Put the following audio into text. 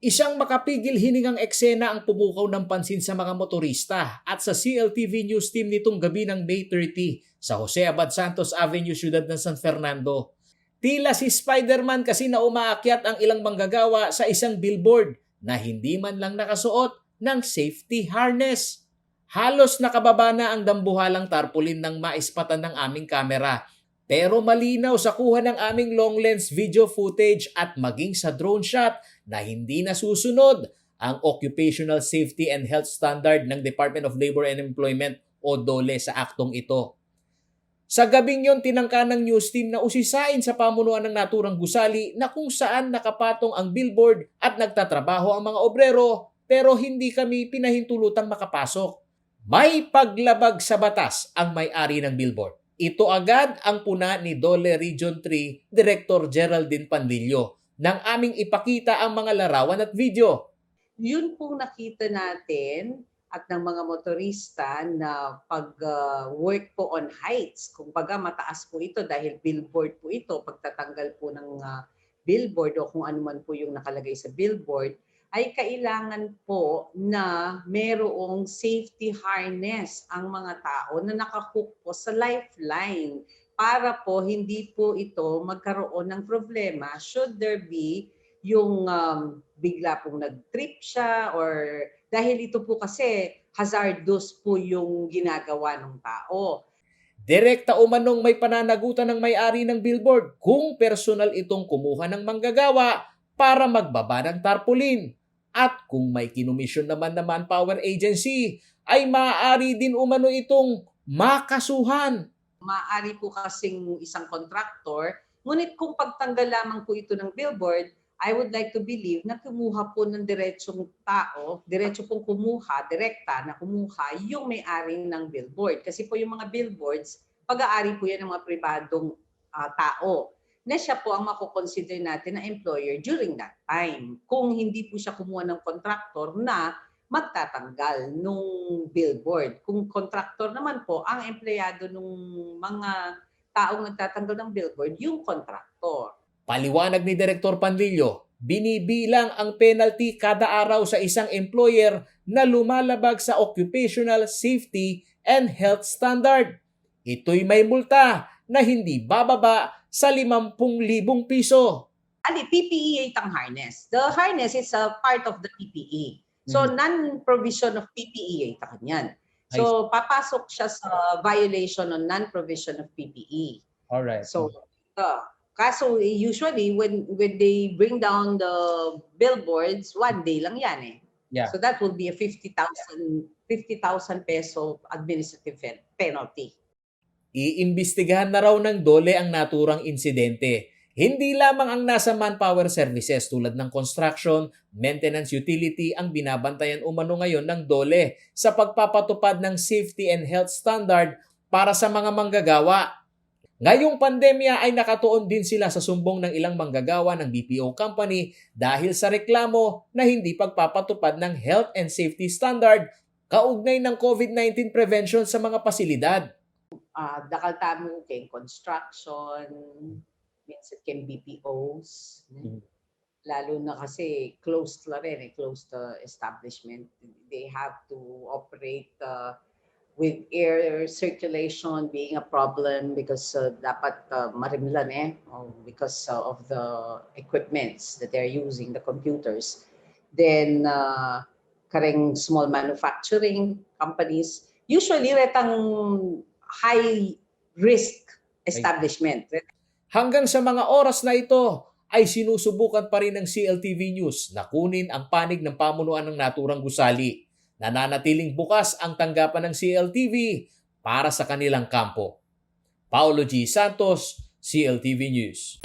Isang makapigil hiningang eksena ang pumukaw ng pansin sa mga motorista at sa CLTV News Team nitong gabi ng May 30 sa Jose Abad Santos Avenue, Ciudad ng San Fernando. Tila si Spider-Man kasi na umaakyat ang ilang manggagawa sa isang billboard na hindi man lang nakasuot ng safety harness. Halos nakababa na ang dambuhalang tarpaulin ng maispatan ng aming kamera. Pero malinaw sa kuha ng aming long lens video footage at maging sa drone shot na hindi nasusunod ang Occupational Safety and Health Standard ng Department of Labor and Employment o DOLE sa aktong ito. Sa gabing yon, tinangka ng news team na usisain sa pamunuan ng naturang gusali na kung saan nakapatong ang billboard at nagtatrabaho ang mga obrero pero hindi kami pinahintulutang makapasok. May paglabag sa batas ang may-ari ng billboard. Ito agad ang puna ni DOLE Region 3 Director Geraldine Pandillo nang aming ipakita ang mga larawan at video. Yun pong nakita natin at ng mga motorista na pag-work po on heights. Kung baga mataas po ito dahil billboard po ito, pagtatanggal po ng billboard o kung ano man po yung nakalagay sa billboard, ay kailangan po na merong safety harness ang mga tao na nakahook po sa lifeline para po hindi po ito magkaroon ng problema should there be yung bigla pong nag-trip siya or dahil ito po kasi hazardous po yung ginagawa ng tao. Direkta umanong may pananagutan ng may-ari ng billboard kung personal itong kumuha ng manggagawa para magbaba ng tarpaulin. At kung may kinumisyon naman na manpower agency, ay maaari din umano itong makasuhan. Maaari po kasing isang contractor, ngunit kung pagtanggal lamang po ito ng billboard, I would like to believe na kumuha po ng diretsong tao, diretso pong kumuha, direkta na kumuha yung may-ari ng billboard. Kasi po yung mga billboards, pag-aari po yan ng mga pribadong tao na siya po ang makukonsider natin na employer during that time. Kung hindi po siya kumuha ng contractor na magtatanggal nung billboard. Kung contractor naman po, ang empleyado ng mga taong nagtatanggal ng billboard, yung contractor. Paliwanag ni Direktor Pandillo, binibilang ang penalty kada araw sa isang employer na lumalabag sa Occupational Safety and Health Standard. Ito'y may multa na hindi bababa sa 50,000 piso. PPE itang harness. The harness is a part of the PPE. So, non-provision of PPE ita kanyan. So, papasok siya sa violation on non-provision of PPE. Alright. So, kaso usually when they bring down the billboards, 1 day lang yan eh. Yeah. So that will be a 50,000 peso administrative penalty. Iimbestigahan na raw ng DOLE ang naturang insidente. Hindi lamang ang nasa manpower services tulad ng construction, maintenance utility ang binabantayan umano ngayon ng DOLE sa pagpapatupad ng safety and health standard para sa mga manggagawa. Ngayong pandemya ay nakatuon din sila sa sumbong ng ilang manggagawa ng BPO company dahil sa reklamo na hindi pagpapatupad ng health and safety standard kaugnay ng COVID-19 prevention sa mga pasilidad. Dakal tamo kay construction, minsan kay BPOs, lalo na kasi closed la rin, closed establishment. They have to operate with air circulation being a problem because dapat marimlan because of the equipments that they're using, the computers. Then kareng small manufacturing companies, usually retang high risk establishment. Hanggang sa mga oras na ito ay sinusubukan pa rin ng CLTV News na kunin ang panig ng pamunuan ng naturang gusali. Nananatiling bukas ang tanggapan ng CLTV para sa kanilang kampo. Paulo G. Santos, CLTV News.